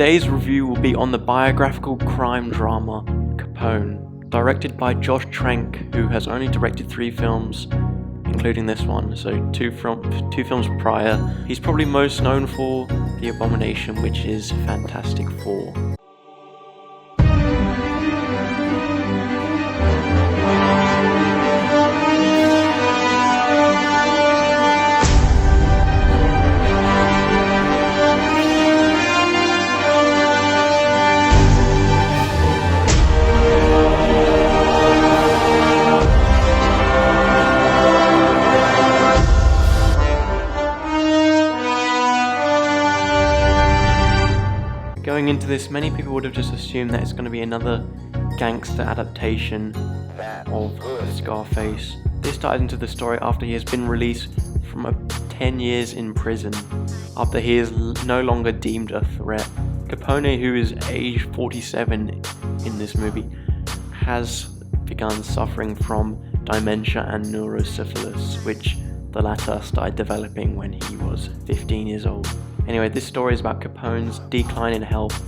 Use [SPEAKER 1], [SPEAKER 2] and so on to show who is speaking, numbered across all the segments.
[SPEAKER 1] Today's review will be on the biographical crime drama Capone, directed by Josh Trank, who has only directed 3 films, including this one, so two films prior. He's probably most known for The Abomination, which is Fantastic Four. Going into this, many people would have just assumed that it's going to be another gangster adaptation of Scarface. This ties into the story after he has been released from 10 years in prison, after he is no longer deemed a threat. Capone, who is age 47 in this movie, has begun suffering from dementia and neurosyphilis, which the latter started developing when he was 15 years old. Anyway, this story is about Capone's decline in health,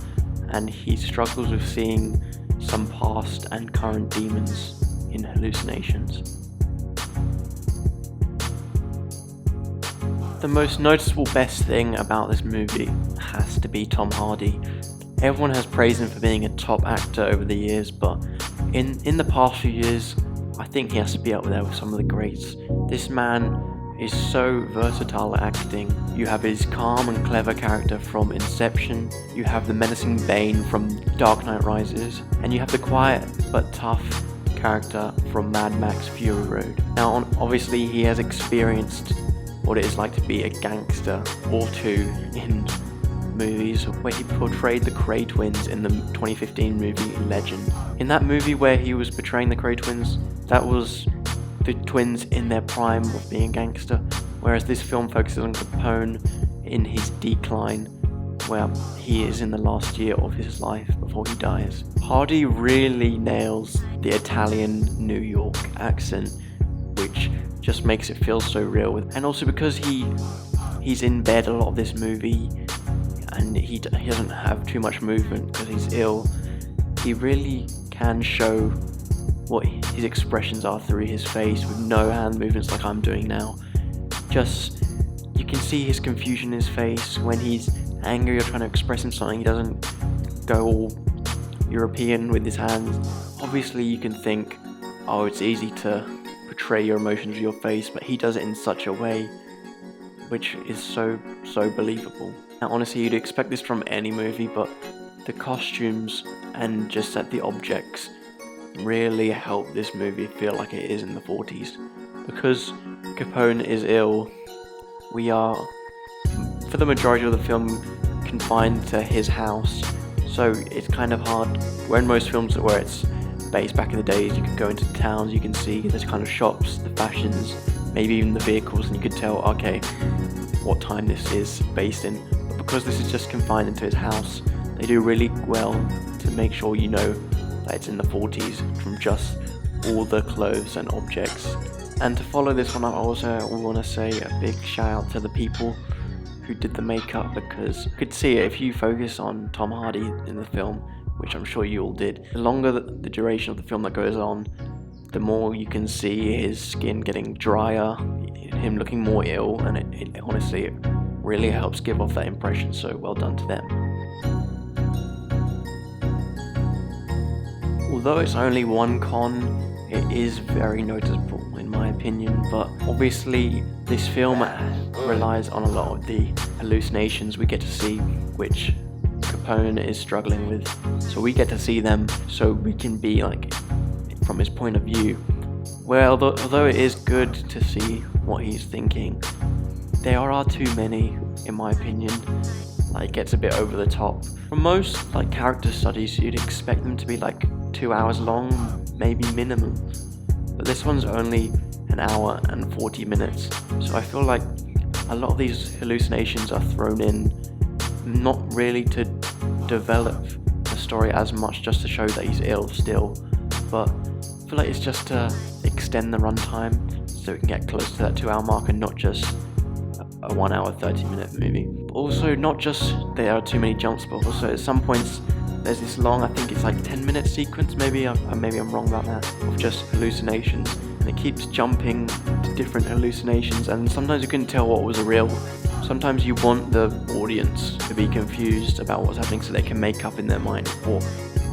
[SPEAKER 1] and he struggles with seeing some past and current demons in hallucinations. The most noticeable best thing about this movie has to be Tom Hardy. Everyone has praised him for being a top actor over the years, but in the past few years, I think he has to be up there with some of the greats. This man is so versatile at acting. You have his calm and clever character from Inception, you have the menacing Bane from Dark Knight Rises, and you have the quiet but tough character from Mad Max Fury Road. Now, obviously he has experienced what it is like to be a gangster or two in movies, where he portrayed the Cray twins in the 2015 movie Legend. In that movie where he was portraying the Cray twins, that was the twins in their prime of being a gangster, whereas this film focuses on Capone in his decline, where he is in the last year of his life before he dies. Hardy really nails the Italian New York accent, which just makes it feel so real. And also because he's in bed a lot of this movie, and he doesn't have too much movement because he's ill, he really can show what his expressions are through his face with no hand movements like I'm doing now. Just, you can see his confusion in his face. When he's angry or trying to express him something, he doesn't go all European with his hands. Obviously you can think, oh, it's easy to portray your emotions with your face, but he does it in such a way which is so believable. Now honestly, you'd expect this from any movie, but the costumes and just that the objects really help this movie feel like it is in the 40s. Because Capone is ill, we are, for the majority of the film, confined to his house, so it's kind of hard. Where in most films where it's based back in the days, you can go into towns, you can see the kind of shops, the fashions, maybe even the vehicles, and you could tell, okay, what time this is based in. But because this is just confined into his house, they do really well to make sure you know that it's in the 40s from just all the clothes and objects. And to follow this one up, I also want to say a big shout out to the people who did the makeup, because you could see it if you focus on Tom Hardy in the film, which I'm sure you all did. The longer the duration of the film that goes on, the more you can see his skin getting drier, him looking more ill, and it honestly, it really helps give off that impression, so well done to them. Although it's only one con, it is very noticeable in my opinion, but obviously this film relies on a lot of the hallucinations we get to see, which Capone is struggling with. So we get to see them so we can be like from his point of view. Well, although it is good to see what he's thinking, there are too many in my opinion. Like, it gets a bit over the top. For most like character studies, you'd expect them to be like 2 hours long, maybe minimum, but this one's only an hour and 40 minutes, so I feel like a lot of these hallucinations are thrown in not really to develop the story as much, just to show that he's ill still, but I feel like it's just to extend the runtime so we can get close to that 2 hour mark and not just a 1 hour 30-minute movie. Also, not just there are too many jumps, but also at some points there's this long, I think it's like 10-minute sequence, maybe I'm wrong about that, of just hallucinations, and it keeps jumping to different hallucinations, and sometimes you couldn't tell what was real. Sometimes you want the audience to be confused about what's happening so they can make up in their mind what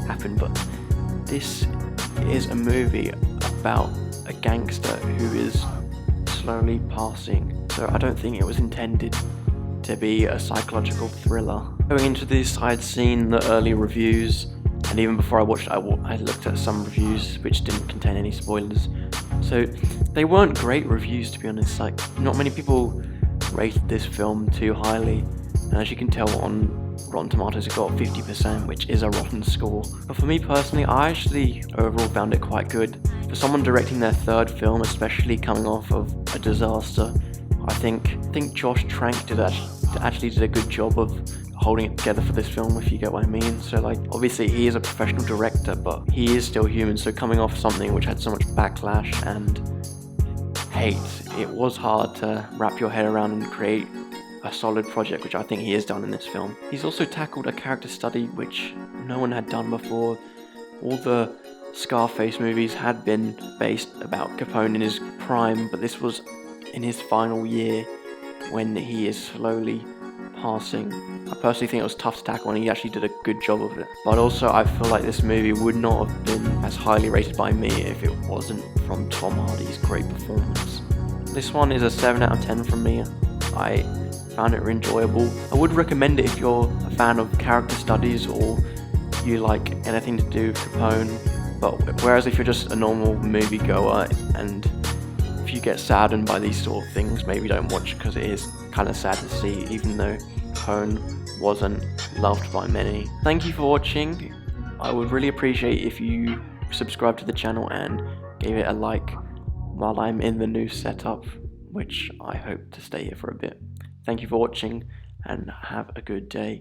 [SPEAKER 1] happened, but this is a movie about a gangster who is slowly passing, so I don't think it was intended to be a psychological thriller. Going into this, I'd seen the early reviews, and even before I watched it, I looked at some reviews which didn't contain any spoilers. So they weren't great reviews, to be honest. Like, not many people rated this film too highly, and as you can tell on Rotten Tomatoes it got 50%, which is a rotten score. But for me personally, I actually overall found it quite good. For someone directing their third film, especially coming off of a disaster, I think Josh Trank actually did a good job of holding it together for this film, if you get what I mean. So like, obviously he is a professional director, but he is still human, so coming off something which had so much backlash and hate, it was hard to wrap your head around and create a solid project, which I think he has done in this film. He's also tackled a character study which no one had done before. All the Scarface movies had been based about Capone in his prime, but this was in his final year when he is slowly passing. I personally think it was tough to tackle, and he actually did a good job of it. But also I feel like this movie would not have been as highly rated by me if it wasn't from Tom Hardy's great performance. This one is a 7 out of 10 from me. I found it enjoyable. I would recommend it if you're a fan of character studies or you like anything to do with Capone. But whereas if you're just a normal moviegoer and if you get saddened by these sort of things, maybe don't watch it, because it is kind of sad to see, even though Capone wasn't loved by many. Thank you for watching. I would really appreciate if you subscribe to the channel and gave it a like while I'm in the new setup, which I hope to stay here for a bit. Thank you for watching and have a good day.